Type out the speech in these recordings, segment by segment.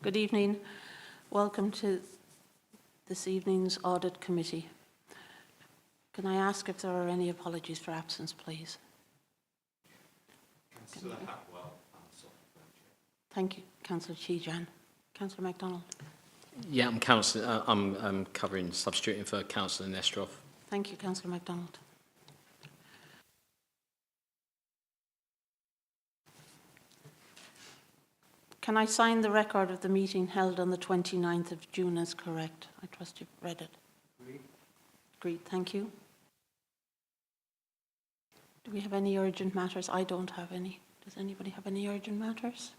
Good evening. Welcome to this evening's Audit Committee. Can I ask if there are any apologies for absence, please? Councillor Hapwell. Thank you, Councillor Chijan. Councillor MacDonald. Yeah, I'm covering, substituting for Councillor Nestroff. Thank you, Councillor MacDonald. Can I sign the record of the meeting held on the 29th of June as correct? I trust you've read it. Agreed, thank you. Do we have any urgent matters? I don't have any. Does anybody have any urgent matters?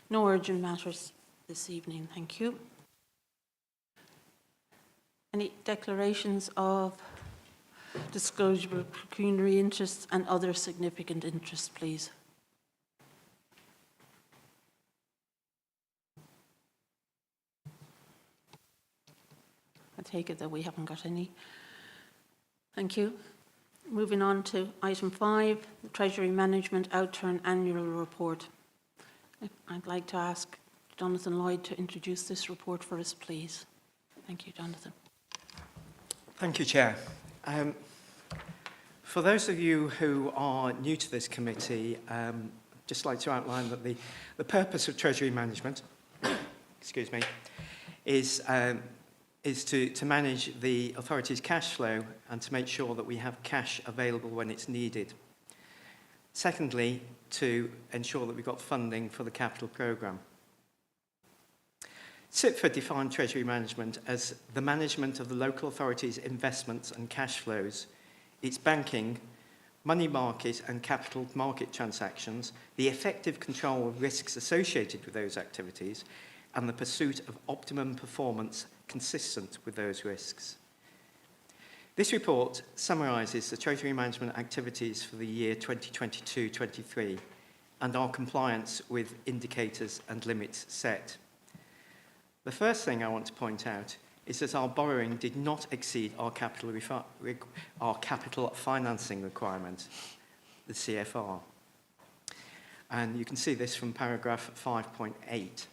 No urgent matters this evening, thank you. Any declarations of disclosable pecuniary interests and other significant interests, please? I take it that we haven't got any. Thank you. Moving on to item 5, the Treasury Management Outturn Annual Report. I'd like to ask Jonathan Lloyd to introduce this report for us, please. Thank you, Jonathan. Thank you, Chair. For those of you who are new to this committee, I'd just like to outline that the purpose of Treasury Management excuse me, is to manage the authority's cash flow and to make sure that we have cash available when it's needed. Secondly, to ensure that we've got funding for the capital programme. CIPFA defined Treasury Management as the management of the local authority's investments and cash flows, its banking, money market and capital market transactions, the effective control of risks associated with those activities, and the pursuit of optimum performance consistent with those risks. This report summarises the Treasury Management activities for the year 2022-23 and our compliance with indicators and limits set. The first thing I want to point out is that our borrowing did not exceed our capital financing requirement, the CFR. And you can see this from paragraph 5.8.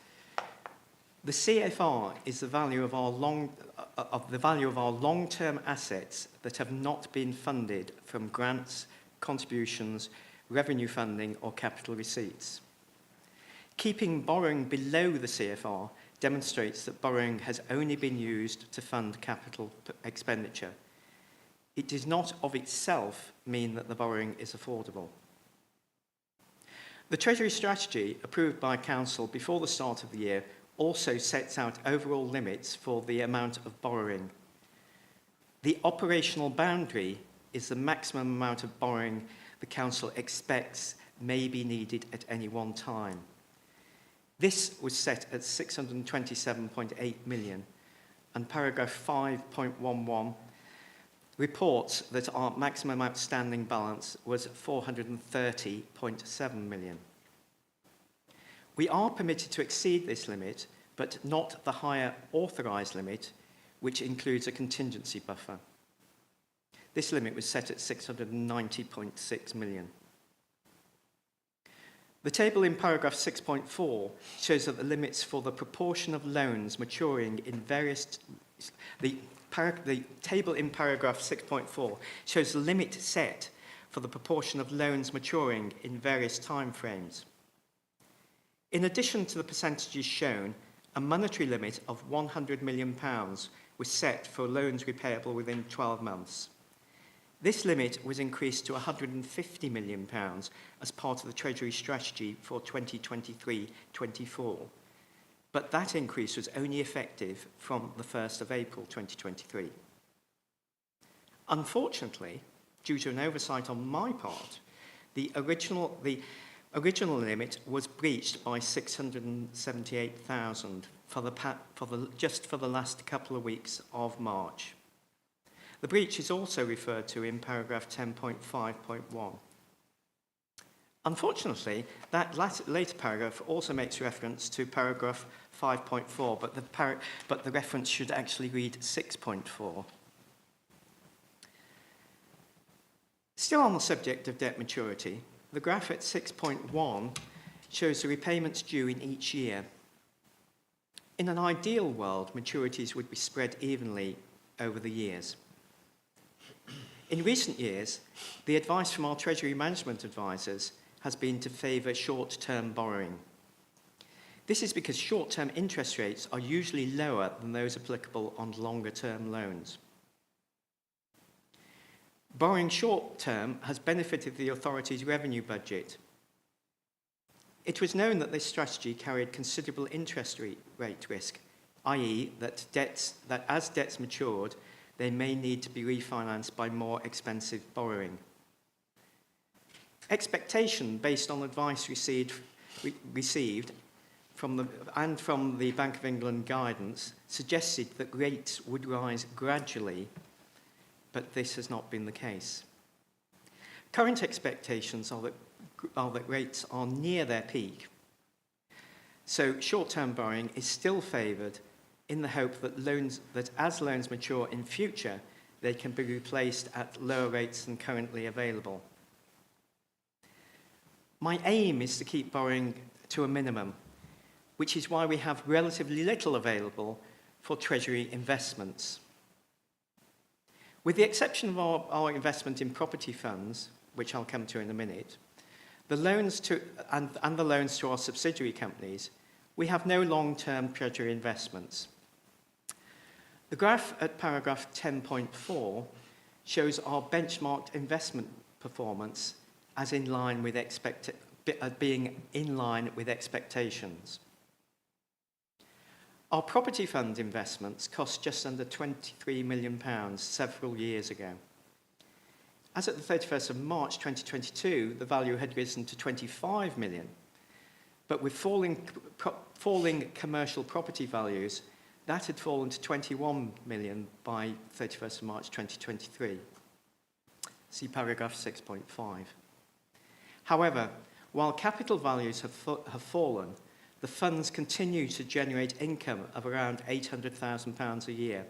The CFR is the value of our long-term assets that have not been funded from grants, contributions, revenue funding or capital receipts. Keeping borrowing below the CFR demonstrates that borrowing has only been used to fund capital expenditure. It does not of itself mean that the borrowing is affordable. The Treasury strategy approved by Council before the start of the year also sets out overall limits for the amount of borrowing. The operational boundary is the maximum amount of borrowing the Council expects may be needed at any one time. This was set at 627.8 million, and paragraph 5.11 reports that our maximum outstanding balance was 430.7 million. We are permitted to exceed this limit, but not the higher authorised limit, which includes a contingency buffer. This limit was set at 690.6 million. The table in paragraph 6.4 shows that the limits for the proportion of loans maturing in various... The table in paragraph 6.4 shows the limit set for the proportion of loans maturing in various timeframes. In addition to the percentages shown, a monetary limit of £100 million was set for loans repayable within 12 months. This limit was increased to £150 million as part of the Treasury strategy for 2023-24, but that increase was only effective from the 1st of April 2023. Unfortunately, due to an oversight on my part, the original limit was breached by 678,000 just for the last couple of weeks of March. The breach is also referred to in paragraph 10.5.1. Unfortunately, that later paragraph also makes reference to paragraph 5.4, but the reference should actually read 6.4. Still on the subject of debt maturity, the graph at 6.1 shows the repayments due in each year. In an ideal world, maturities would be spread evenly over the years. In recent years, the advice from our Treasury management advisors has been to favour short-term borrowing. This is because short-term interest rates are usually lower than those applicable on longer-term loans. Borrowing short-term has benefited the authority's revenue budget. It was known that this strategy carried considerable interest rate risk, i.e. that as debts matured, they may need to be refinanced by more expensive borrowing. Expectation based on advice received from the Bank of England guidance suggested that rates would rise gradually, but this has not been the case. Current expectations are that rates are near their peak. So short-term borrowing is still favoured in the hope that as loans mature in future, they can be replaced at lower rates than currently available. My aim is to keep borrowing to a minimum, which is why we have relatively little available for Treasury investments. With the exception of our investment in property funds, which I'll come to in a minute, the loans to our subsidiary companies, we have no long-term Treasury investments. The graph at paragraph 10.4 shows our benchmarked investment performance as being in line with expectations. Our property fund investments cost just under £23 million several years ago. As at the 31st of March 2022, the value had risen to £25 million, but with falling commercial property values, that had fallen to £21 million by 31st of March 2023. See paragraph 6.5. However, while capital values have fallen, the funds continue to generate income of around £800,000 a year.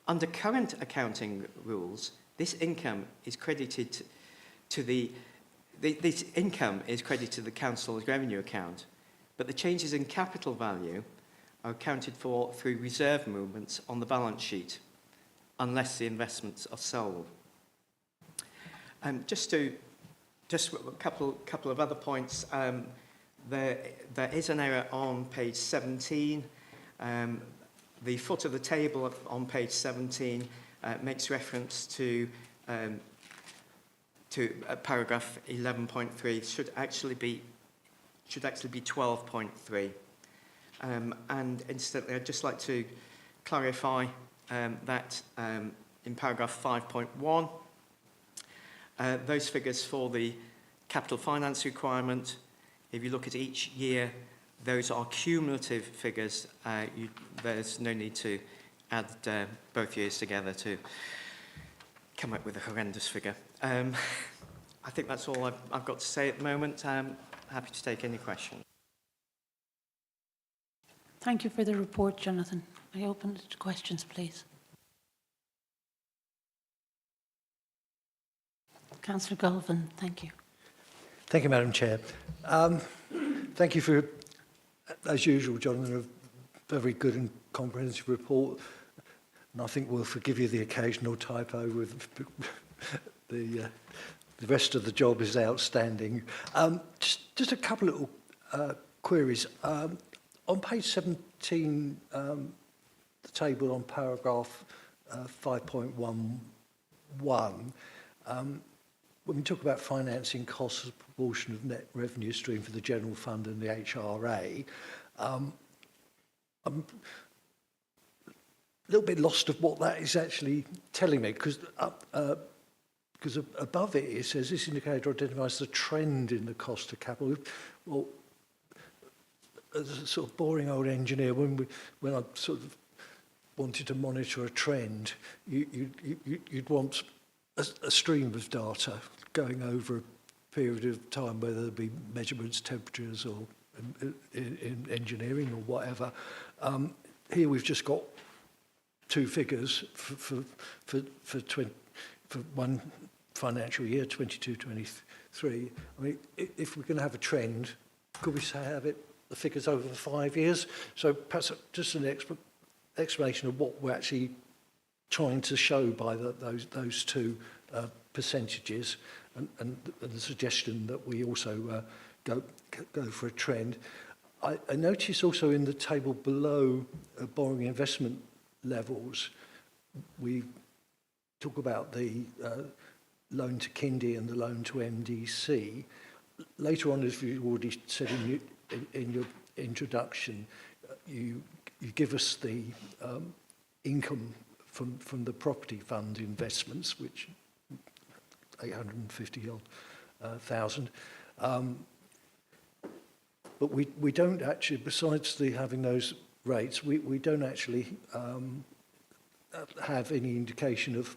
Under current accounting rules, this income is credited to the council's revenue account, but the changes in capital value are accounted for through reserve movements on the balance sheet, unless the investments are sold. Just a couple of other points. There is an error on page 17. The foot of the table on page 17 makes reference to paragraph 11.3. Should actually be 12.3. And incidentally, I'd just like to clarify that in paragraph 5.1, those figures for the capital finance requirement, if you look at each year, those are cumulative figures. There's no need to add both years together to come up with a horrendous figure. I think that's all I've got to say at the moment. I'm happy to take any questions. Thank you for the report, Jonathan. I open it to questions, please. Councillor Galvin, thank you. Thank you, Madam Chair. Thank you for, as usual, Jonathan, a very good and comprehensive report. And I think we'll forgive you the occasional typo with the rest of the job is outstanding. Just a couple of little queries. On page 17, the table on paragraph 5.11, when we talk about financing costs as a proportion of net revenue stream for the general fund and the HRA, I'm a little bit lost of what that is actually telling me, because above it says this indicator identifies the trend in the cost of capital. Well, as a sort of boring old engineer, when I sort of wanted to monitor a trend, you'd want a stream of data going over a period of time, whether it be measurements, temperatures, or in engineering or whatever. Here we've just got two figures for one financial year, 22-23. I mean, if we're going to have a trend, could we have it the figures over 5 years. So perhaps just an explanation of what we're actually trying to show by those two percentages, and the suggestion that we also go for a trend. I notice also in the table below borrowing investment levels, we talk about the loan to Kindy and the loan to MDC. Later on, as you already said in your introduction, you give us the income from the property fund investments, which 850,000. But we don't actually, besides having those rates, we don't actually have any indication of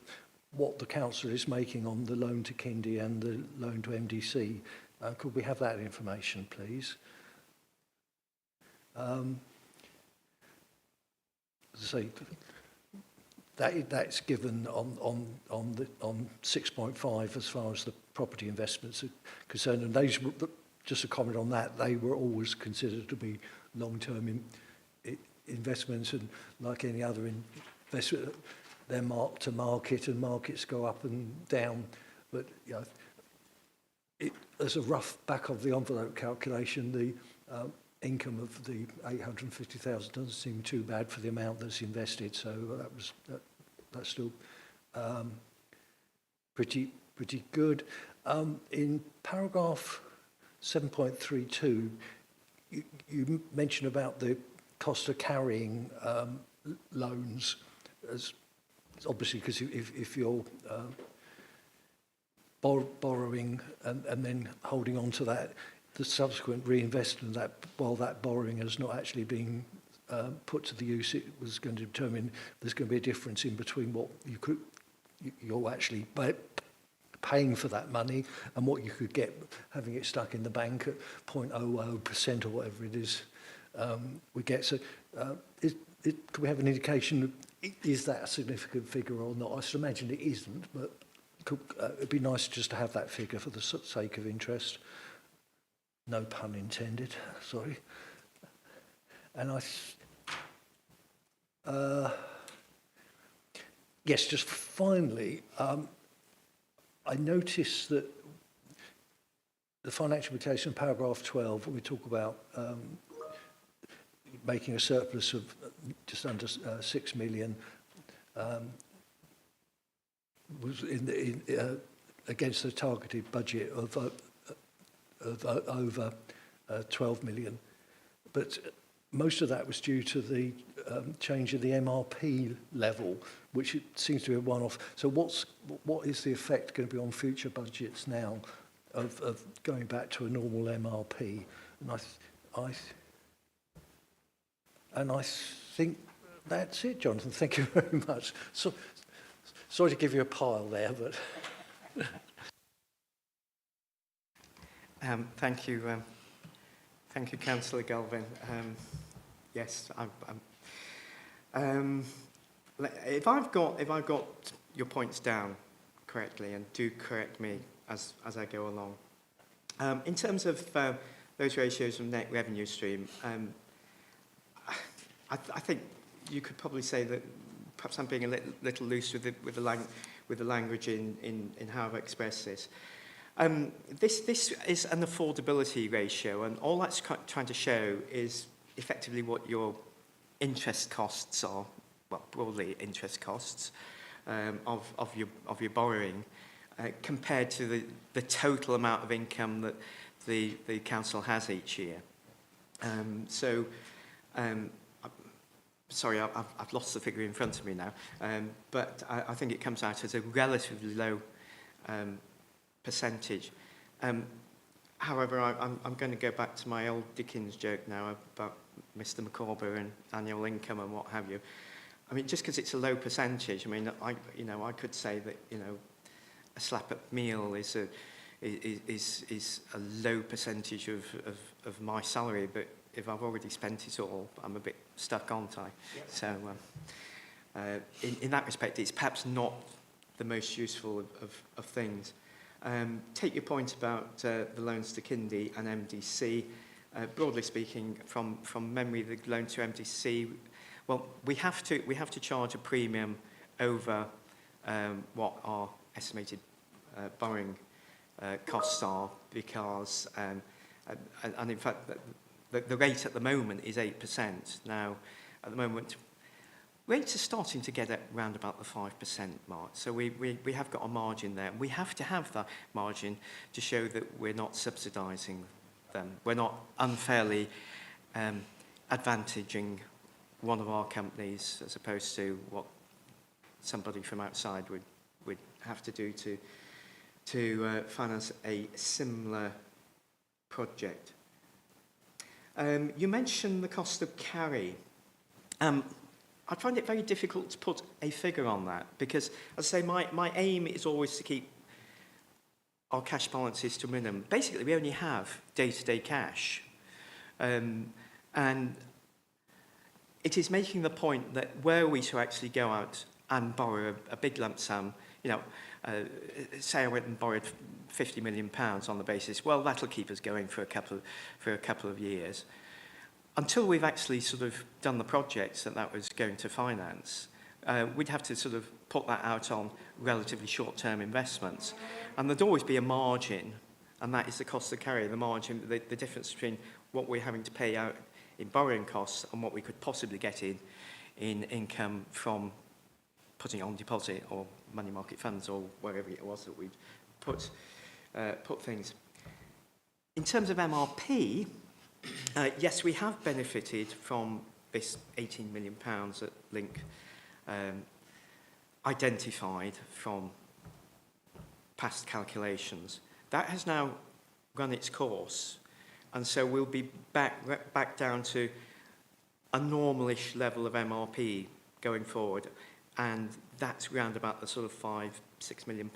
what the council is making on the loan to Kindy and the loan to MDC. Could we have that information, please? As I say, that's given on 6.5 as far as the property investments are concerned, and those, just a comment on that, they were always considered to be long-term investments, and like any other investment, they're marked to market, and markets go up and down. But you know, as a rough back of the envelope calculation, the income of the 850,000 doesn't seem too bad for the amount that's invested. So that's still pretty good. In paragraph 7.32, you mention about the cost of carrying loans, as obviously because if you're borrowing and then holding on to that, the subsequent reinvestment of that, while that borrowing has not actually been put to the use, it was going to determine there's going to be a difference in between what you're actually paying for that money and what you could get having it stuck in the bank at 0.00% or whatever it is we get. So could we have an indication of, is that a significant figure or not? I should imagine it isn't, but it'd be nice just to have that figure for the sake of interest. No pun intended, sorry. And yes, just finally, I noticed that the financial implication, paragraph 12, we talk about making a surplus of just under 6 million, was against the targeted budget of over 12 million. But most of that was due to the change in the MRP level, which it seems to be a one-off. So what is the effect going to be on future budgets now of going back to a normal MRP? And I think that's it, Jonathan. Thank you very much. So, sorry to give you a pile there, but... Thank you, Councillor Galvin. Yes, if I've got your points down correctly, and do correct me as I go along. In terms of those ratios of net revenue stream, I think you could probably say that perhaps I'm being a little loose with the language in how I've expressed this. This is an affordability ratio, and all that's trying to show is effectively what your interest costs are, well, broadly interest costs of your borrowing, compared to the total amount of income that the council has each year. Sorry, I've lost the figure in front of me now, but I think it comes out as a relatively low percentage. However, I'm going to go back to my old Dickens joke now about Mr. Micawber and annual income and what have you. I mean, just because it's a low percentage, I mean, I could say that, a slap at meal is a low percentage of my salary, but if I've already spent it all, I'm a bit stuck, aren't I? Yep. So, in that respect, it's perhaps not the most useful of things. Take your point about the loans to Kindy and MDC. broadly speaking, from memory, the loan to MDC, well, we have to charge a premium over what our estimated borrowing costs are, because, and in fact, the rate at the moment is 8%. Now, at the moment, rates are starting to get at around about the 5% mark. So we have got a margin there. We have to have that margin to show that we're not subsidising them. We're not unfairly advantaging one of our companies as opposed to what somebody from outside would have to do to finance a similar project. You mentioned the cost of carry. I find it very difficult to put a figure on that because, as I say, my aim is always to keep our cash balances to a minimum. Basically, we only have day-to-day cash. And it is making the point that were we to actually go out and borrow a big lump sum, you know, say I went and borrowed £50 million on the basis, well, that'll keep us going for a couple of years. Until we've actually sort of done the projects that was going to finance, we'd have to sort of put that out on relatively short-term investments. And there'd always be a margin, and that is the cost of carry, the margin, the difference between what we're having to pay out in borrowing costs and what we could possibly get in income from putting on deposit or money market funds or wherever it was that we'd put things. In terms of MRP, yes, we have benefited from this £18 million that Link identified from past calculations. That has now run its course, and so we'll be back down to a normalish level of MRP going forward, and that's round about the sort of £5-6 million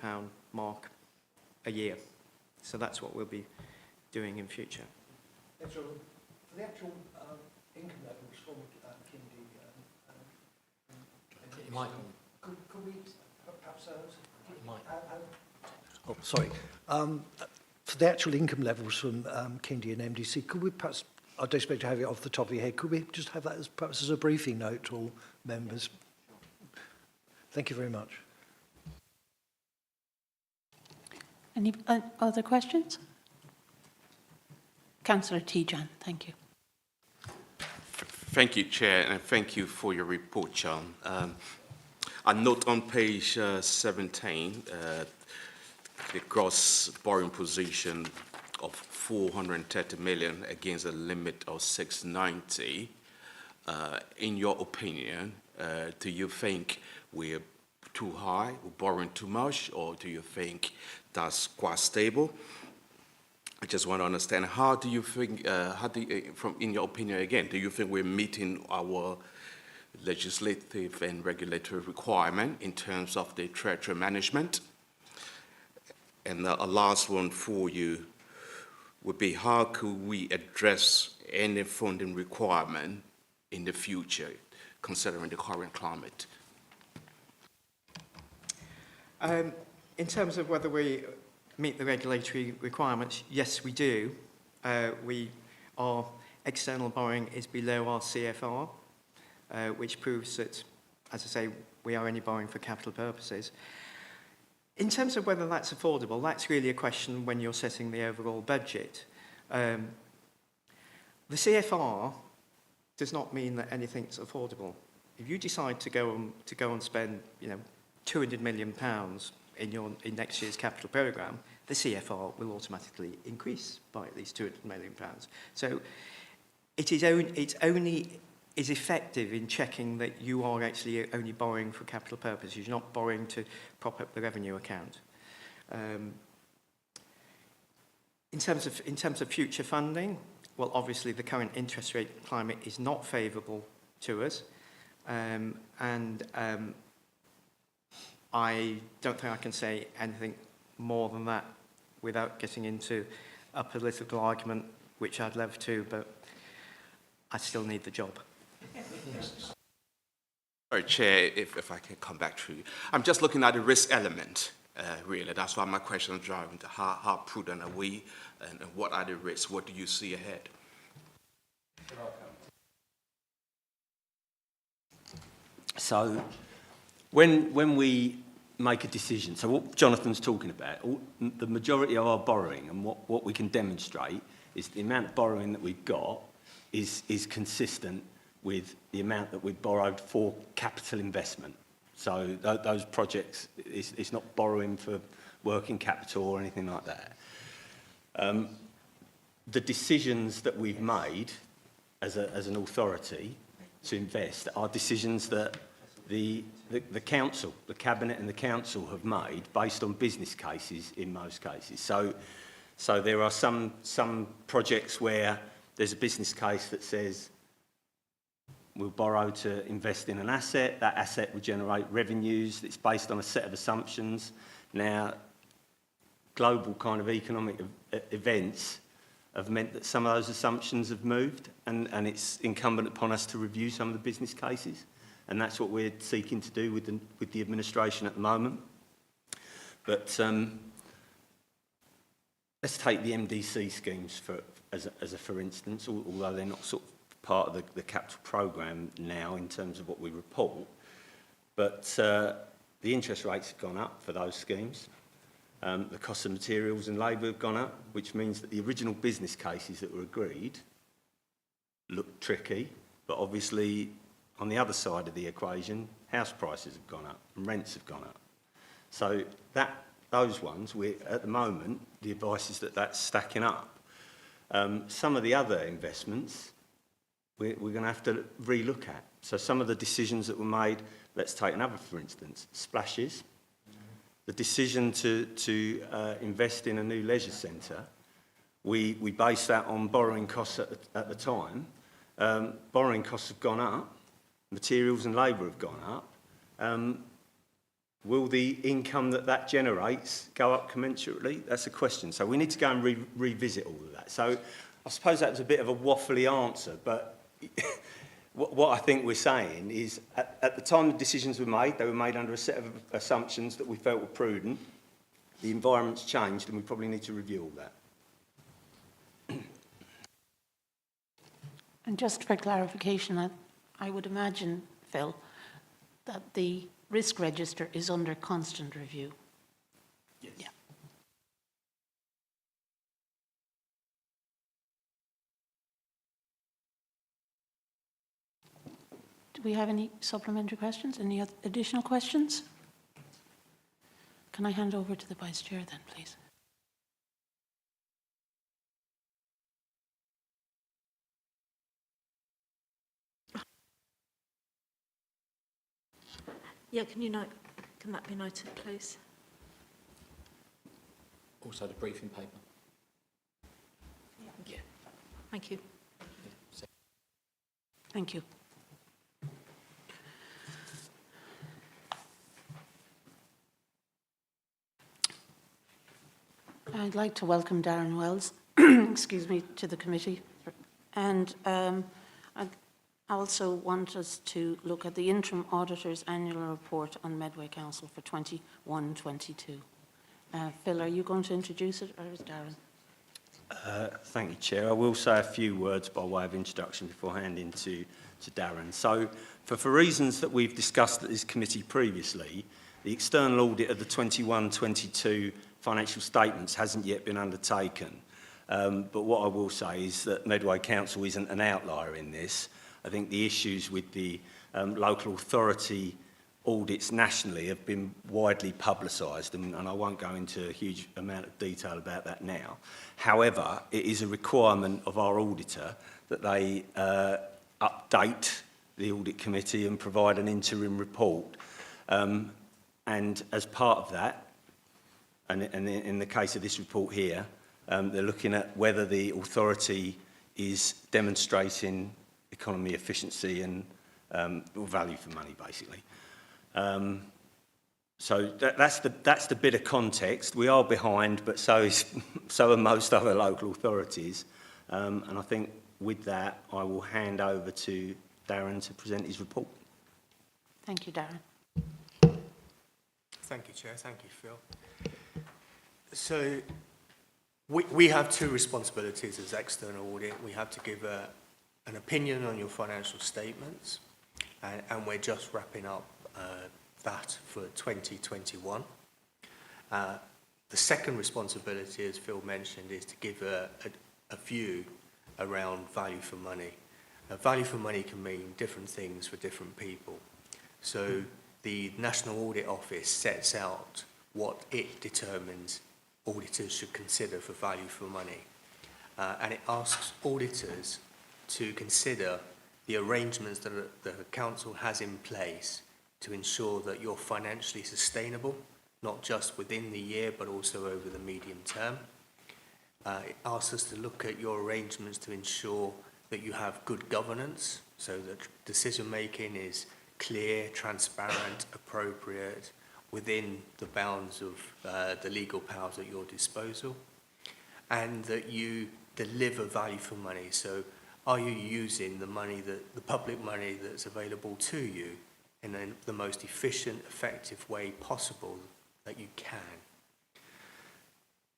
mark a year. So that's what we'll be doing in future. Thanks, Robin. For the actual income levels from Kindy, could we perhaps... Oh, sorry. For the actual income levels from Kindy and MDC, could we perhaps, I don't expect to have it off the top of your head, could we just have that as perhaps as a briefing note to all members? Thank you very much. Any other questions? Councillor Tijan, thank you. Thank you, Chair, and thank you for your report, John. I note on page 17 the gross borrowing position of 430 million against a limit of 690. In your opinion, do you think we're too high, we're borrowing too much, or do you think that's quite stable? I just want to understand, how do you think, in your opinion again, do you think we're meeting our legislative and regulatory requirement in terms of the treasury management? And a last one for you would be, how could we address any funding requirement in the future, considering the current climate? In terms of whether we meet the regulatory requirements, yes, we do. Our external borrowing is below our CFR, which proves that, as I say, we are only borrowing for capital purposes. In terms of whether that's affordable, that's really a question when you're setting the overall budget. The CFR does not mean that anything's affordable. If you decide to go and spend, £200 million in next year's capital programme, the CFR will automatically increase by at least £200 million. So it's only is effective in checking that you are actually only borrowing for capital purposes. You're not borrowing to prop up the revenue account. In terms of future funding, well, obviously the current interest rate climate is not favourable to us, and I don't think I can say anything more than that without getting into a political argument, which I'd love to, but I still need the job. Sorry, Chair, if I can come back to you. I'm just looking at the risk element, really. That's why my question is driving to how prudent are we, and what are the risks? What do you see ahead? So when we make a decision, so what Jonathan's talking about, the majority of our borrowing and what we can demonstrate is the amount of borrowing that we've got is consistent with the amount that we've borrowed for capital investment. So those projects, it's not borrowing for working capital or anything like that. The decisions that we've made as an authority to invest are decisions that the council, the cabinet and the council have made based on business cases in most cases. So there are some projects where there's a business case that says we'll borrow to invest in an asset. That asset will generate revenues. It's based on a set of assumptions. Now, global kind of economic events have meant that some of those assumptions have moved, and it's incumbent upon us to review some of the business cases, and that's what we're seeking to do with the administration at the moment. But let's take the MDC schemes as a for instance, although they're not sort of part of the capital programme now in terms of what we report. But the interest rates have gone up for those schemes. The cost of materials and labour have gone up, which means that the original business cases that were agreed look tricky, but obviously on the other side of the equation, house prices have gone up and rents have gone up. So those ones, at the moment, the advice is that that's stacking up. Some of the other investments, we're going to have to relook at. So some of the decisions that were made, let's take another for instance, splashes. The decision to invest in a new leisure centre, we based that on borrowing costs at the time. Borrowing costs have gone up, materials and labour have gone up. Will the income that generates go up commensurately? That's a question. So we need to go and revisit all of that. So I suppose that was a bit of a waffly answer, but what I think we're saying is at the time the decisions were made, they were made under a set of assumptions that we felt were prudent. The environment's changed and we probably need to review all that. And just for clarification, I would imagine, Phil, that the risk register is under constant review. Yes. Yeah. Do we have any supplementary questions? Any additional questions? Can I hand over to the Vice Chair then, please? Yeah, can that be noted, please? Also the briefing paper. Yeah. Thank you. Thank you. I'd like to welcome Darren Wells, excuse me, to the committee. And I also want us to look at the Interim Auditor's Annual Report on Medway Council for 21-22. Phil, are you going to introduce it, or is Darren? Thank you, Chair. I will say a few words by way of introduction before handing to Darren. So, for reasons that we've discussed at this committee previously, the external audit of the 21-22 financial statements hasn't yet been undertaken. But what I will say is that Medway Council isn't an outlier in this. I think the issues with the local authority audits nationally have been widely publicised, and I won't go into a huge amount of detail about that now. However, it is a requirement of our auditor that they update the Audit Committee and provide an interim report. And as part of that, and in the case of this report here, they're looking at whether the authority is demonstrating economy efficiency and value for money, basically. So that's the bit of context. We are behind, but so are most other local authorities. And I think with that, I will hand over to Darren to present his report. Thank you, Darren. Thank you, Chair. Thank you, Phil. So we have two responsibilities as external audit. We have to give a an opinion on your financial statements, and we're just wrapping up that for 2021. The second responsibility, as Phil mentioned, is to give a view around value for money. Value for money can mean different things for different people. So the National Audit Office sets out what it determines auditors should consider for value for money. And it asks auditors to consider the arrangements that the council has in place to ensure that you're financially sustainable, not just within the year, but also over the medium term. It asks us to look at your arrangements to ensure that you have good governance, so that decision-making is clear, transparent, appropriate, within the bounds of the legal powers at your disposal, and that you deliver value for money. So are you using the money, the public money that's available to you in the most efficient, effective way possible that you can?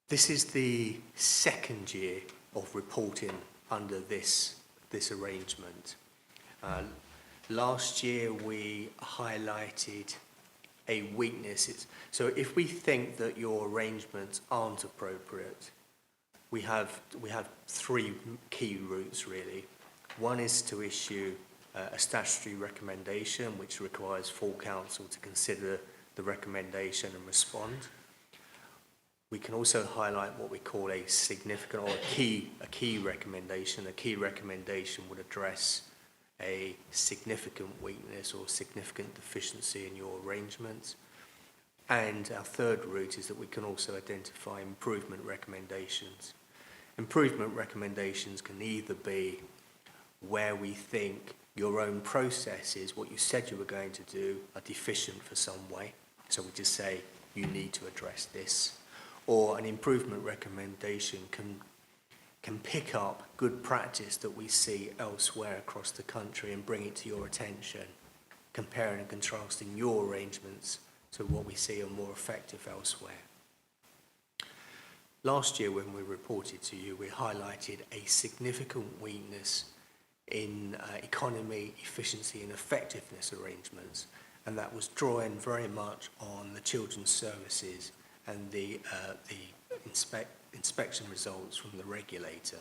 This is the second year of reporting under this arrangement. Last year we highlighted a weakness. So if we think that your arrangements aren't appropriate, we have three key routes really. One is to issue a statutory recommendation, which requires full council to consider the recommendation and respond. We can also highlight what we call a significant or a key recommendation. A key recommendation would address a significant weakness or significant deficiency in your arrangements. And our third route is that we can also identify improvement recommendations. Improvement recommendations can either be where we think your own processes, what you said you were going to do, are deficient for some way. So we just say, you need to address this. Or an improvement recommendation can pick up good practice that we see elsewhere across the country and bring it to your attention, comparing and contrasting your arrangements to what we see are more effective elsewhere. Last year when we reported to you, we highlighted a significant weakness in economy, efficiency and effectiveness arrangements, and that was drawing very much on the children's services and the inspection results from the regulator.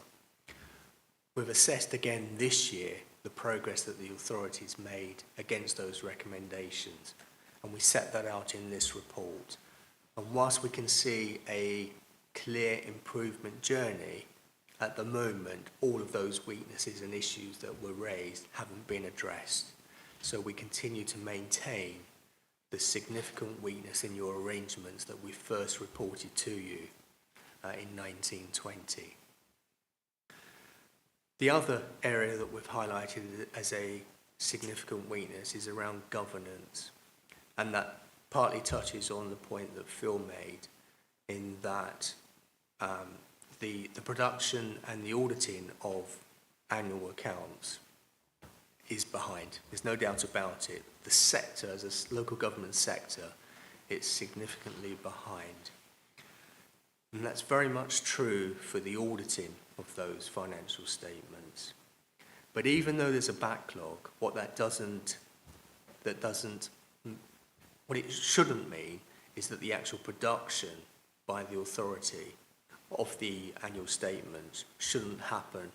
We've assessed again this year the progress that the authorities made against those recommendations, and we set that out in this report. And whilst we can see a clear improvement journey, at the moment all of those weaknesses and issues that were raised haven't been addressed. So we continue to maintain the significant weakness in your arrangements that we first reported to you in 1920. The other area that we've highlighted as a significant weakness is around governance, and that partly touches on the point that Phil made, in that the production and the auditing of annual accounts is behind. There's no doubt about it. The sector, as a local government sector, it's significantly behind. And that's very much true for the auditing of those financial statements. But even though there's a backlog, what it shouldn't mean is that the actual production by the authority of the annual statements shouldn't happen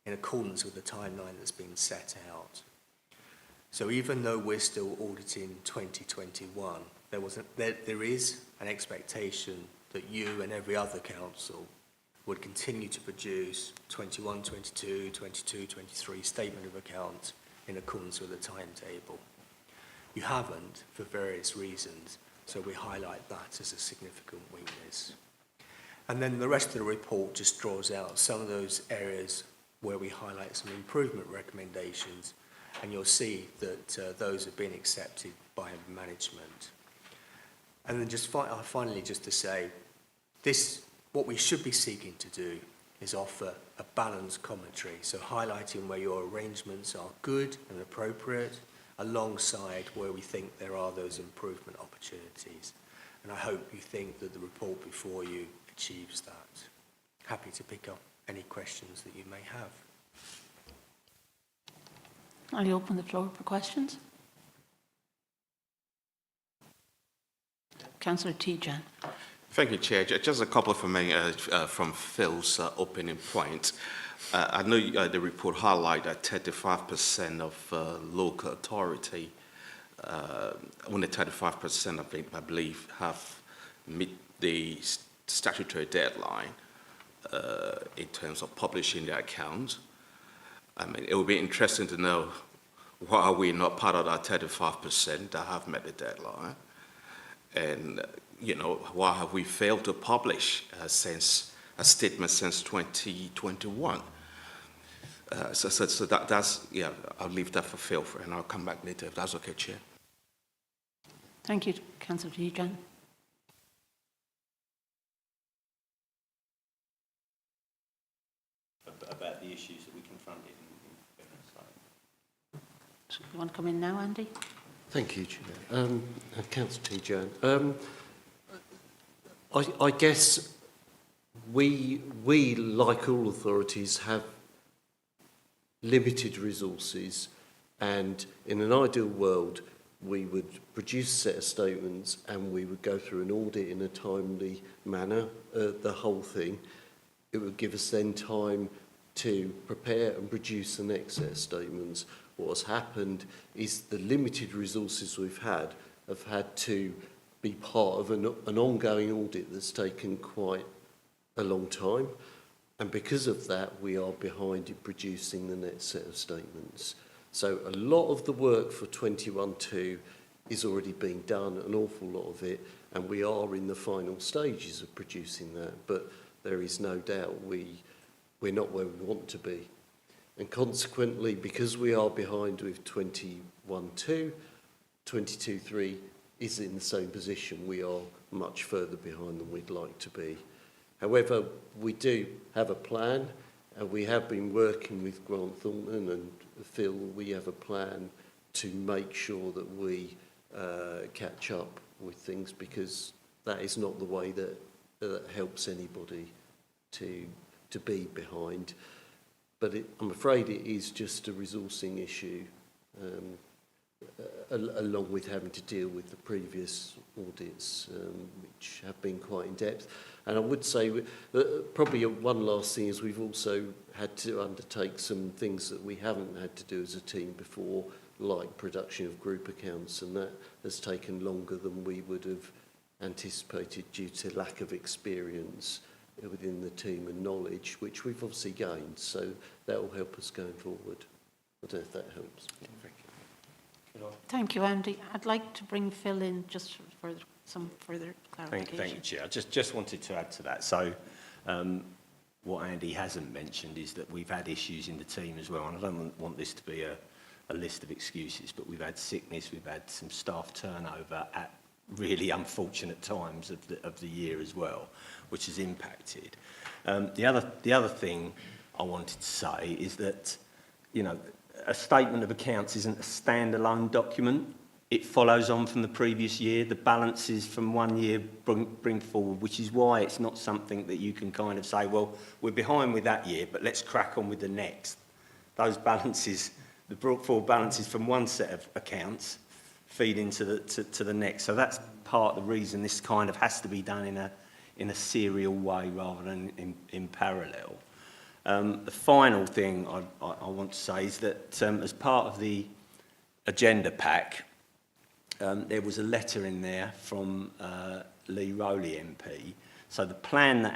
in accordance with the timeline that's been set out. So even though we're still auditing 2021, there is an expectation that you and every other council would continue to produce 21, 22, 22, 23 statement of accounts in accordance with the timetable. You haven't for various reasons, so we highlight that as a significant weakness. And then the rest of the report just draws out some of those areas where we highlight some improvement recommendations, and you'll see that those have been accepted by management. And then just finally, just to say, what we should be seeking to do is offer a balanced commentary, so highlighting where your arrangements are good and appropriate, alongside where we think there are those improvement opportunities. And I hope you think that the report before you achieves that. Happy to pick up any questions that you may have. I open the floor for questions. Councillor Tijan. Thank you, Chair. Just a couple from me, from Phil's opening point. I know the report highlighted that 35% of local authority, only 35% of it, I believe, have met the statutory deadline in terms of publishing their accounts. I mean, it would be interesting to know why are we not part of that 35% that have met the deadline, and you know, why have we failed to publish a statement since 2021? So that's yeah. I'll leave that for Phil, and I'll come back later if that's okay, Chair. Thank you, Councillor Tijan. About the issues that we confronted in So you want to come in now, Andy? Thank you, Chair. Councillor Tijan. I guess we, like all authorities, have limited resources, and in an ideal world, we would produce a set of statements and we would go through an audit in a timely manner, the whole thing. It would give us then time to prepare and produce the next set of statements. What has happened is the limited resources we've had have had to be part of an ongoing audit that's taken quite a long time. And because of that, we are behind in producing the next set of statements. So a lot of the work for 21-2 is already being done, an awful lot of it, and we are in the final stages of producing that. But there is no doubt we're not where we want to be. And consequently, because we are behind with 21-2, 22-3 is in the same position. We are much further behind than we'd like to be. However, we do have a plan, and we have been working with Grant Thornton and Phil. We have a plan to make sure that we catch up with things, because that is not the way that helps anybody to be behind. But I'm afraid it is just a resourcing issue, along with having to deal with the previous audits, which have been quite in-depth. And I would say probably one last thing is we've also had to undertake some things that we haven't had to do as a team before, like production of group accounts, and that has taken longer than we would have anticipated due to lack of experience within the team and knowledge, which we've obviously gained. So that will help us going forward. I don't know if that helps. Thank you, Andy. I'd like to bring Phil in just for some further clarification. Thank you, Chair. I just wanted to add to that. So what Andy hasn't mentioned is that we've had issues in the team as well, and I don't want this to be a list of excuses, but we've had sickness, we've had some staff turnover at really unfortunate times of the year as well, which has impacted. The other thing I wanted to say is that, you know, a statement of accounts isn't a standalone document. It follows on from the previous year. The balances from one year bring forward, which is why it's not something that you can kind of say, well, we're behind with that year, but let's crack on with the next. Those balances, the brought forward balances from one set of accounts feed into the next. So that's part of the reason this kind of has to be done in a serial way rather than in parallel. The final thing I want to say is that as part of the agenda pack, there was a letter in there from Lee Rowley MP. So the plan that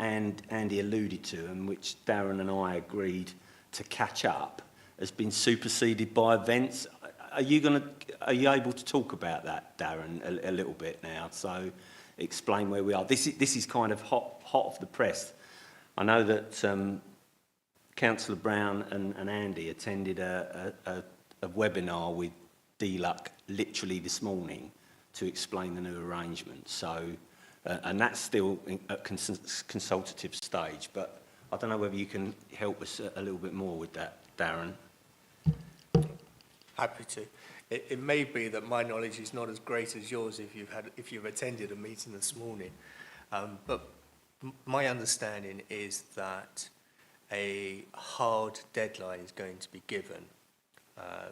Andy alluded to, and which Darren and I agreed to catch up, has been superseded by events. Are you able to talk about that, Darren, a little bit now? So explain where we are. This is kind of hot off the press. I know that Councillor Brown and Andy attended a webinar with DLUC literally this morning to explain the new arrangement. So, and that's still at consultative stage, but I don't know whether you can help us a little bit more with that, Darren. Happy to. It may be that my knowledge is not as great as yours if you've attended a meeting this morning, but my understanding is that a hard deadline is going to be given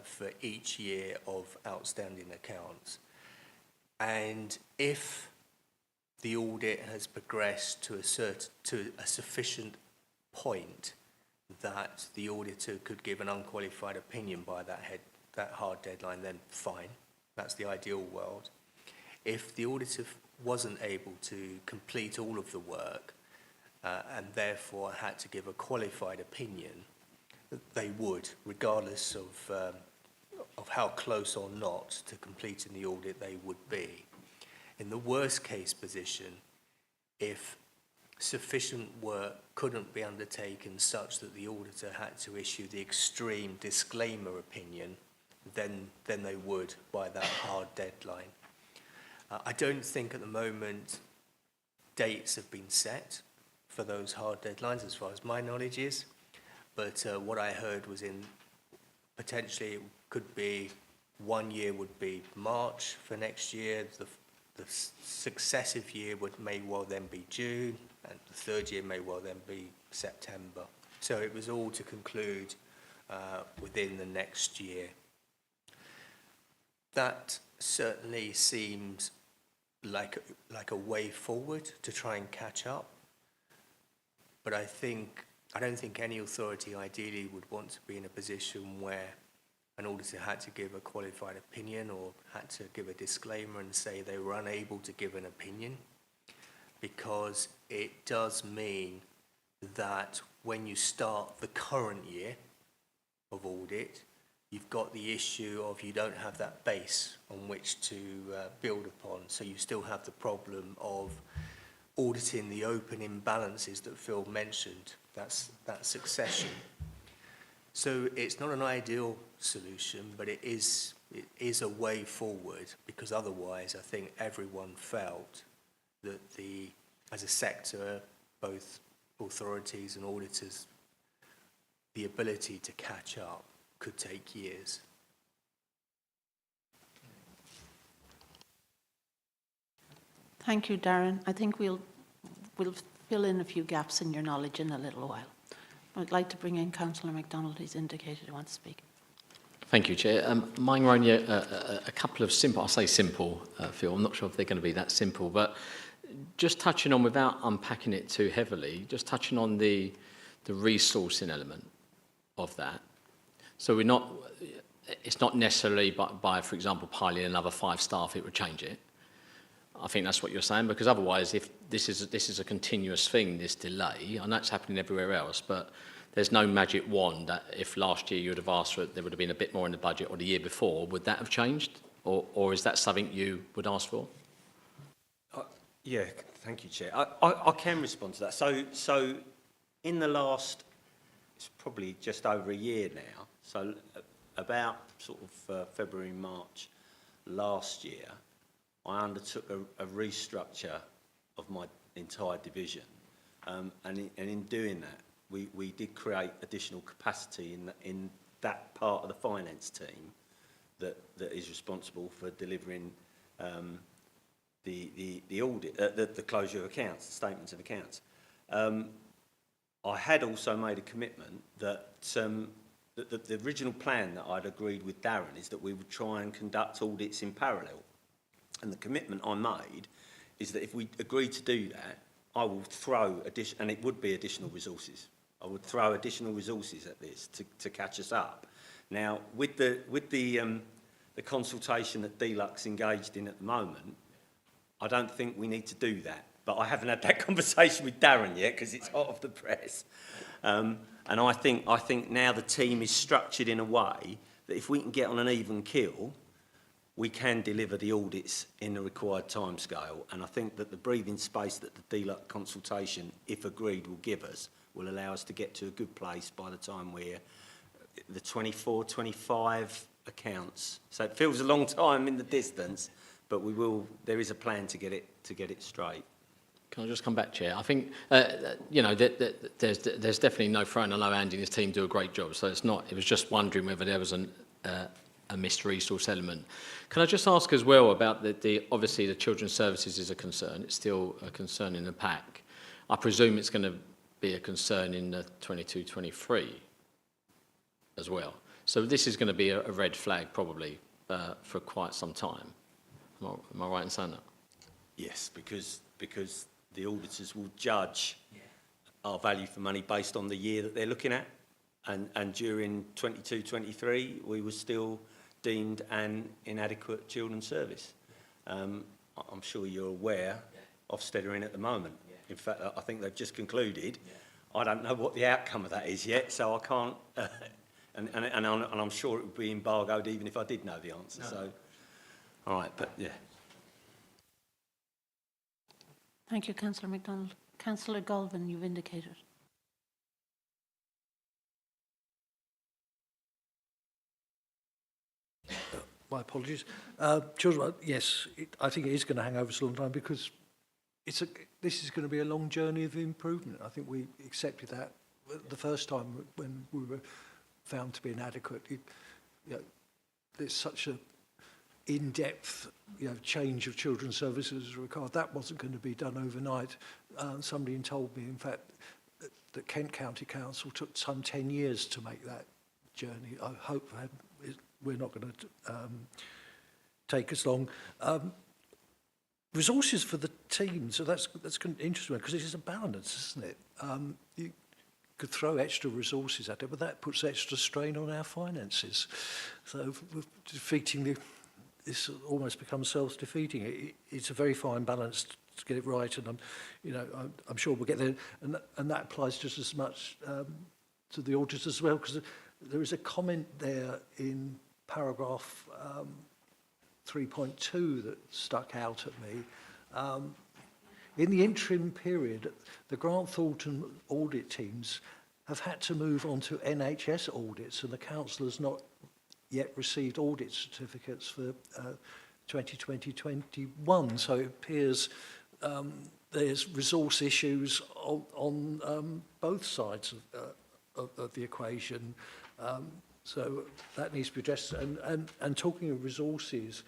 for each year of outstanding accounts. And if the audit has progressed to a sufficient point that the auditor could give an unqualified opinion by that hard deadline, then fine. That's the ideal world. If the auditor wasn't able to complete all of the work and therefore had to give a qualified opinion, they would, regardless of how close or not to completing the audit they would be. In the worst case position, if sufficient work couldn't be undertaken such that the auditor had to issue the extreme disclaimer opinion, then they would by that hard deadline. I don't think at the moment dates have been set for those hard deadlines as far as my knowledge is, but what I heard was potentially it could be 1 year would be March for next year, the successive year may well then be June, and the third year may well then be September. So it was all to conclude within the next year. That certainly seems like a way forward to try and catch up, but I don't think any authority ideally would want to be in a position where an auditor had to give a qualified opinion or had to give a disclaimer and say they were unable to give an opinion, because it does mean that when you start the current year of audit, you've got the issue of you don't have that base on which to build upon, so you still have the problem of auditing the open imbalances that Phil mentioned. That's that succession. So it's not an ideal solution, but it is a way forward, because otherwise I think everyone felt that as a sector, both authorities and auditors, the ability to catch up could take years. Thank you, Darren. I think we'll fill in a few gaps in your knowledge in a little while. I'd like to bring in Councillor MacDonald, who's indicated he wants to speak. Thank you, Chair. Mine are only a couple of simple, I say simple, Phil, I'm not sure if they're going to be that simple, but just touching on, without unpacking it too heavily, just touching on the resourcing element of that. So it's not necessarily by, for example, piling another 5 staff, it would change it. I think that's what you're saying, because otherwise, if this is a continuous thing, this delay, I know it's happening everywhere else, but there's no magic wand that if last year you would have asked for it, there would have been a bit more in the budget, or the year before, would that have changed? Or is that something you would ask for? Yeah, thank you, Chair. I can respond to that. So in the last, it's probably just over a year now, so about sort of February, March last year, I undertook a restructure of my entire division, and in doing that, we did create additional capacity in that part of the finance team that is responsible for delivering the audit, the closure of accounts, the statements of accounts. I had also made a commitment that the original plan that I'd agreed with Darren is that we would try and conduct audits in parallel. And the commitment I made is that if we agree to do that, I will throw and it would be additional resources. I would throw additional resources at this to catch us up. Now, with the consultation that DLUX engaged in at the moment, I don't think we need to do that. But I haven't had that conversation with Darren yet because it's hot off the press. And I think now the team is structured in a way that if we can get on an even keel, we can deliver the audits in the required timescale. And I think that the breathing space that the DLUX consultation, if agreed, will give us, will allow us to get to a good place by the time we're the 24, 25 accounts. So it feels a long time in the distance, but we will. There is a plan to get it straight. Can I just come back, Chair? I think there's definitely no throwing. I know Andy and his team do a great job, so it's not. It was just wondering whether there was a missed resource element. Can I just ask as well about obviously the children's services is a concern. It's still a concern in the pack. I presume it's going to be a concern in the 22-23 as well. So this is going to be a red flag probably for quite some time. Am I right in saying that? Yes, because the auditors will judge our value for money based on the year that they're looking at. And during 22-23, we were still deemed an inadequate children's service. I'm sure you're aware of Ofsted are in at the moment. In fact, I think they've just concluded. I don't know what the outcome of that is yet, so I can't. And I'm sure it would be embargoed even if I did know the answer. No. So, all right, but yeah. Thank you, Councillor MacDonald. Councillor Galvin, you've indicated. My apologies. Children, yes, I think it is going to hang over for a long time because this is going to be a long journey of improvement. I think we accepted that the first time when we were found to be inadequate. There's such a in-depth change of children's services required. That wasn't going to be done overnight. Somebody told me, in fact, that Kent County Council took some 10 years to make that journey. I hope we're not going to take as long. Resources for the team, so that's interesting because it is a balance, isn't it? You could throw extra resources at it, but that puts extra strain on our finances. So defeating this almost becomes self-defeating. It's a very fine balance to get it right, and I'm sure we'll get there. And that applies just as much to the auditors as well, because there is a comment there in paragraph 3.2 that stuck out at me. In the interim period, the Grant Thornton audit teams have had to move on to NHS audits, and the council has not yet received audit certificates for 2020-21. So it appears there's resource issues on both sides of the equation. So that needs to be addressed. And talking of resources,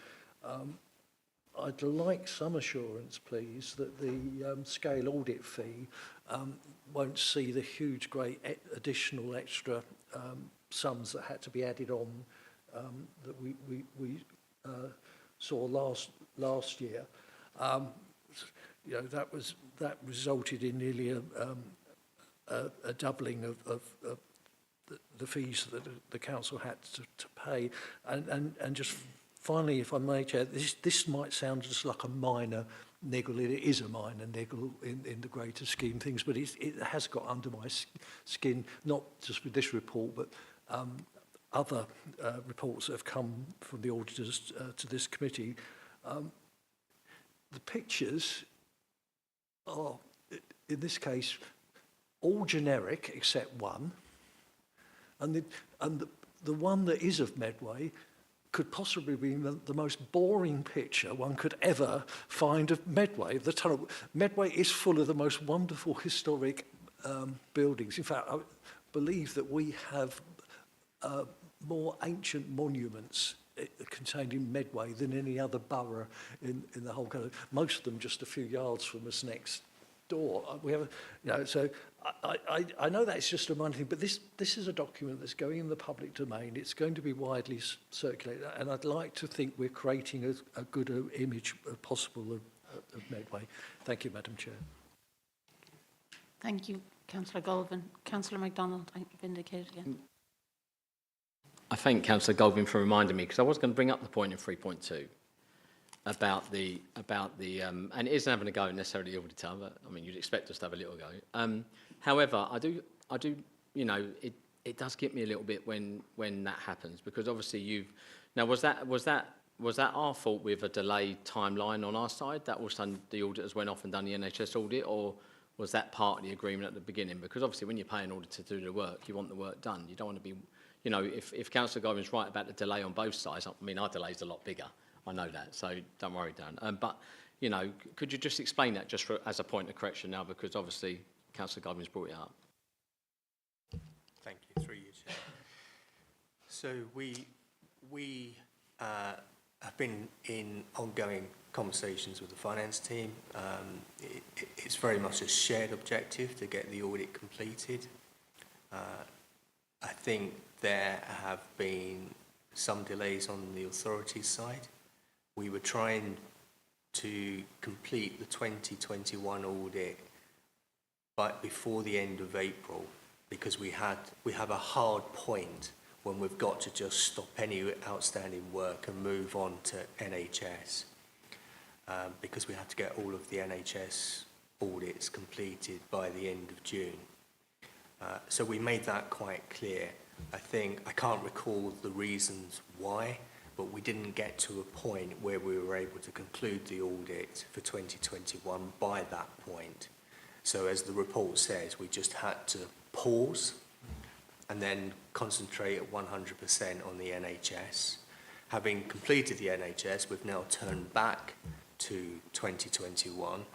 I'd like some assurance, please, that the scale audit fee won't see the huge, great additional extra sums that had to be added on that we saw last year. That resulted in nearly a doubling of the fees that the council had to pay. And just finally, if I may, Chair, this might sound just like a minor niggle. It is a minor niggle in the greater scheme of things, but it has got under my skin, not just with this report, but other reports that have come from the auditors to this committee. The pictures are, in this case, all generic except one. And the one that is of Medway could possibly be the most boring picture one could ever find of Medway. The tunnel. Medway is full of the most wonderful historic buildings. In fact, I believe that we have more ancient monuments contained in Medway than any other borough in the whole country. Most of them just a few yards from us next door. We have, so I know that's just a minor thing, but this is a document that's going in the public domain. It's going to be widely circulated, and I'd like to think we're creating a good image possible of Medway. Thank you, Madam Chair. Thank you, Councillor Galvin. Councillor MacDonald, I've indicated again. I thank Councillor Galvin for reminding me, because I was going to bring up the point in 3.2 about the and it isn't having a go necessarily the auditor, but I mean you'd expect us to have a little go. However, I do it does get me a little bit when that happens, because obviously was that our fault with a delayed timeline on our side? That all of a sudden the auditors went off and done the NHS audit, or was that part of the agreement at the beginning? Because obviously when you pay an auditor to do the work, you want the work done. You don't want to be, if Councillor Garvin's right about the delay on both sides, I mean our delay's a lot bigger. I know that, so don't worry, Dan. But, could you just explain that just as a point of correction now, because obviously Councillor Garvin's brought it up. Thank you, through you, Chair. So we have been in ongoing conversations with the finance team. It's very much a shared objective to get the audit completed. I think there have been some delays on the authorities' side. We were trying to complete the 2021 audit but before the end of April, because we have a hard point when we've got to just stop any outstanding work and move on to NHS, because we have to get all of the NHS audits completed by the end of June. So we made that quite clear. I can't recall the reasons why, but we didn't get to a point where we were able to conclude the audit for 2021 by that point. So as the report says, we just had to pause and then concentrate at 100% on the NHS. Having completed the NHS, we've now turned back to 2021.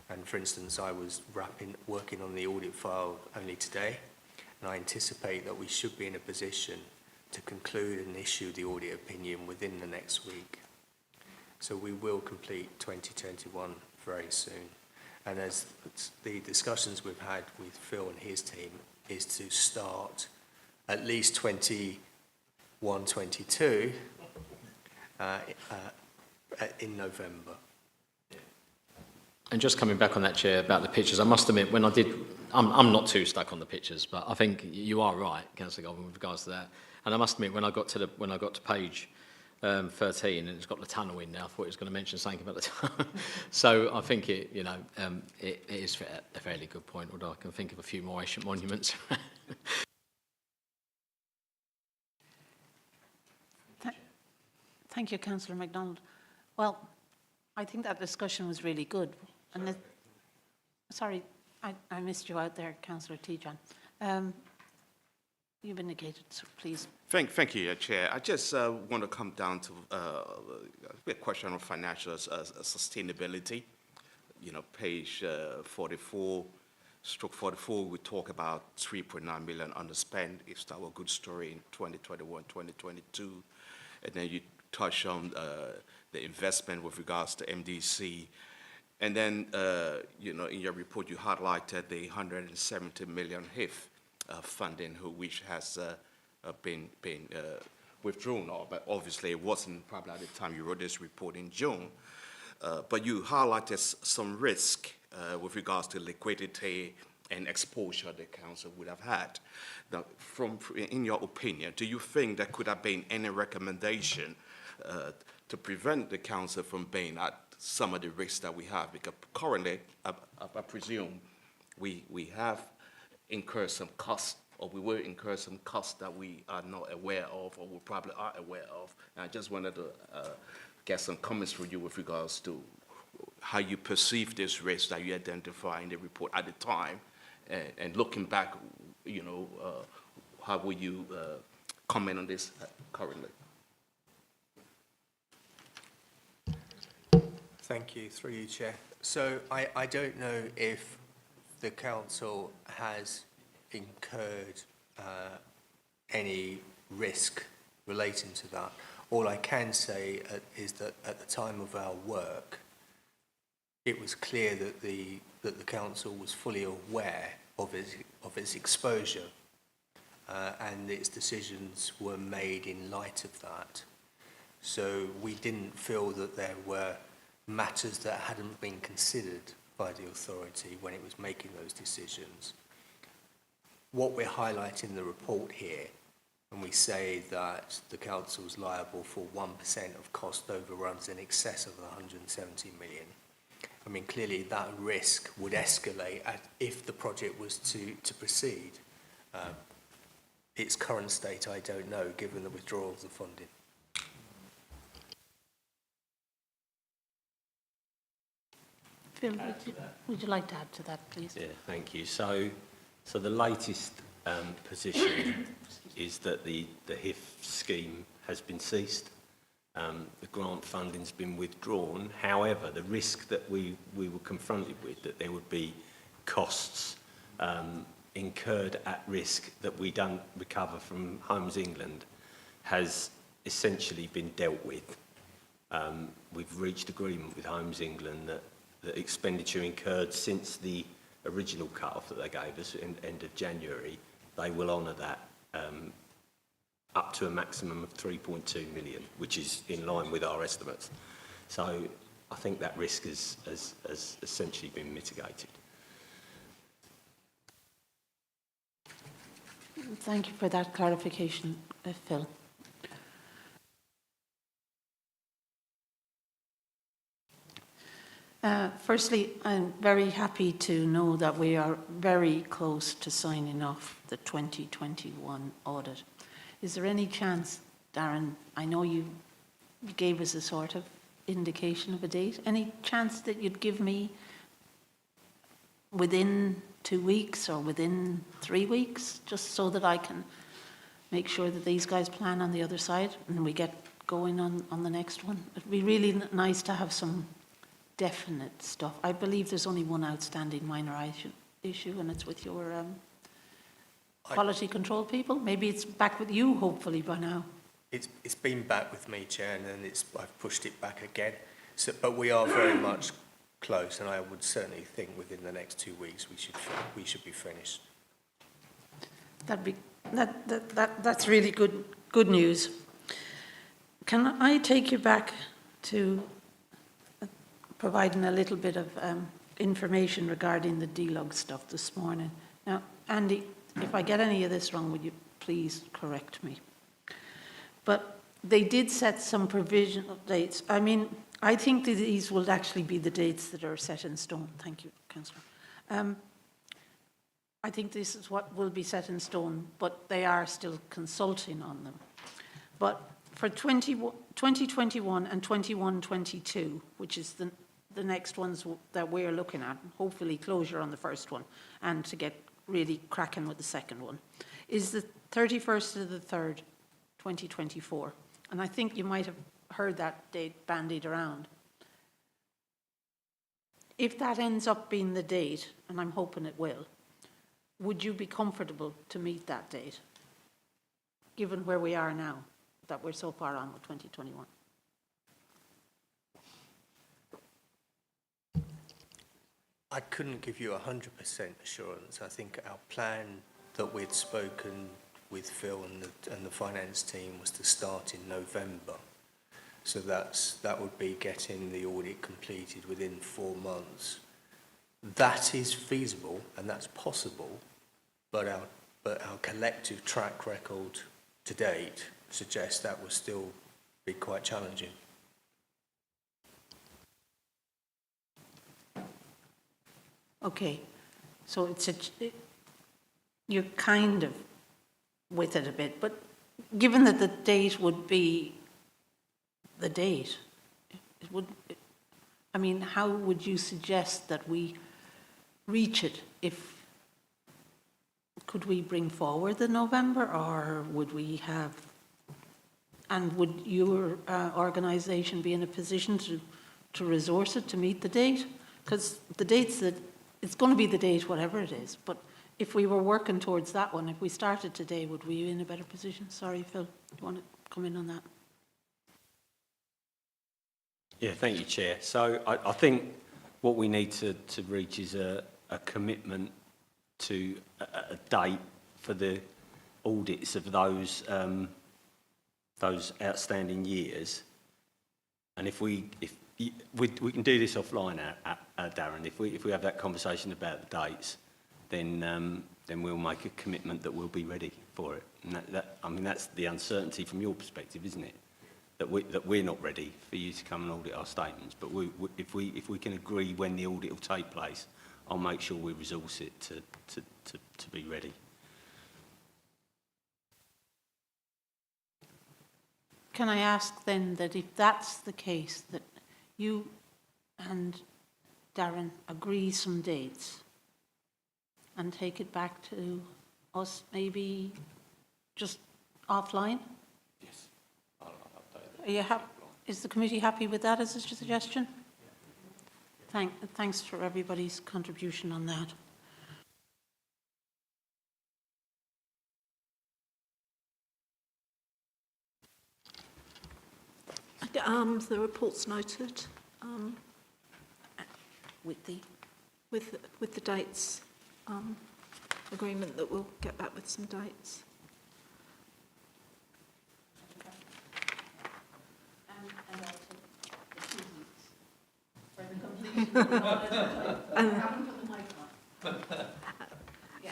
And for instance, I was working on the audit file only today, and I anticipate that we should be in a position to conclude and issue the audit opinion within the next week. So we will complete 2021 very soon. And as the discussions we've had with Phil and his team is to start at least 21-22 in November. And just coming back on that, Chair, about the pictures, I must admit, when I did, I'm not too stuck on the pictures, but I think you are right, Councillor Goldman, with regards to that. And I must admit, when I got to page 13, and it's got the tunnel in there, I thought it was going to mention something about the tunnel. So I think it is a fairly good point, although I can think of a few more ancient monuments. Thank you, Councillor MacDonald. Well, I think that discussion was really good. And sorry, I missed you out there, Councillor Tijan. You've indicated, so please. Thank you, Chair. I just want to come down to a question on financial sustainability. You know, page 44/44, we talk about 3.9 million underspent. It's our good story in 2021, 2022. And then you touch on the investment with regards to MDC. And then, in your report, you highlighted the 170 million HIF funding, which has been withdrawn, but obviously it wasn't probably at the time you wrote this report in June. But you highlighted some risk with regards to liquidity and exposure the council would have had. Now, in your opinion, do you think there could have been any recommendation to prevent the council from being at some of the risks that we have? Because currently, I presume we have incurred some costs, or we will incur some costs that we are not aware of, or we probably are aware of. And I just wanted to get some comments from you with regards to how you perceive this risk that you identify in the report at the time, and looking back, how will you comment on this currently? Thank you, through you, Chair. So I don't know if the council has incurred any risk relating to that. All I can say is that at the time of our work, it was clear that the council was fully aware of its exposure, and its decisions were made in light of that. So we didn't feel that there were matters that hadn't been considered by the authority when it was making those decisions. What we're highlighting in the report here, when we say that the council is liable for 1% of cost overruns in excess of 170 million, I mean, clearly that risk would escalate if the project was to proceed. Its current state, I don't know, given the withdrawal of the funding. Phil, would you like to add to that, please? Yeah, thank you. So the latest position is that the HIF scheme has been ceased. The grant funding's been withdrawn. However, the risk that we were confronted with, that there would be costs incurred at risk that we don't recover from Homes England, has essentially been dealt with. We've reached agreement with Homes England that the expenditure incurred since the original cut-off that they gave us in end of January, they will honour that up to a maximum of 3.2 million, which is in line with our estimates. So I think that risk has essentially been mitigated. Thank you for that clarification, Phil. Firstly, I'm very happy to know that we are very close to signing off the 2021 audit. Is there any chance, Darren, I know you gave us a sort of indication of a date, any chance that you'd give me within 2 weeks or within 3 weeks, just so that I can make sure that these guys plan on the other side and we get going on the next one? It'd be really nice to have some definite stuff. I believe there's only one outstanding minor issue, and it's with your quality control people. Maybe it's back with you, hopefully, by now. It's been back with me, Chair, and then I've pushed it back again. So, but we are very much close, and I would certainly think within the next 2 weeks we should be finished. That's really good news. Can I take you back to providing a little bit of information regarding the DLUG stuff this morning? Now, Andy, if I get any of this wrong, would you please correct me? But they did set some provisional dates. I mean, I think that these will actually be the dates that are set in stone. Thank you, Councillor. I think this is what will be set in stone, but they are still consulting on them. But for 2021 and 21-22, which is the next ones that we're looking at, hopefully closure on the first one, and to get really cracking with the second one, is the 31st of the 3rd, 2024. And I think you might have heard that date bandied around. If that ends up being the date, and I'm hoping it will, would you be comfortable to meet that date, given where we are now, that we're so far on with 2021? I couldn't give you 100% assurance. I think our plan that we'd spoken with Phil and the finance team was to start in November. So that would be getting the audit completed within 4 months. That is feasible and that's possible, but our collective track record to date suggests that will still be quite challenging. Okay, so you're kind of with it a bit, but given that the date would be the date, I mean, how would you suggest that we reach it? Could we bring forward the November, or would we have, and would your organisation be in a position to resource it to meet the date? Because the date's it's going to be the date, whatever it is, but if we were working towards that one, if we started today, would we be in a better position? Sorry, Phil, you want to come in on that? Yeah, thank you, Chair. So I think what we need to reach is a commitment to a date for the audits of those outstanding years. And if we can do this offline, Darren. If we have that conversation about the dates, then we'll make a commitment that we'll be ready for it. And I mean, that's the uncertainty from your perspective, isn't it? That we're not ready for you to come and audit our statements. But if we can agree when the audit will take place, I'll make sure we resource it to be ready. Can I ask then that if that's the case, that you and Darren agree some dates and take it back to us, maybe just offline? Yes, I'll update that. Is the committee happy with that as a suggestion? Thanks for everybody's contribution on that. The report's noted With with the dates agreement that we'll get back with some dates.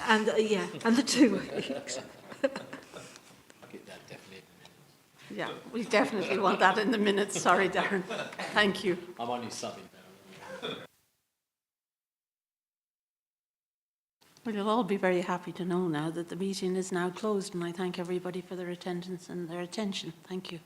And, yeah, and the 2 weeks. Yeah, we definitely want that in the minutes. Sorry, Darren. Thank you. I'm only subbing now. Well, you'll all be very happy to know now that the meeting is now closed, and I thank everybody for their attendance and their attention. Thank you.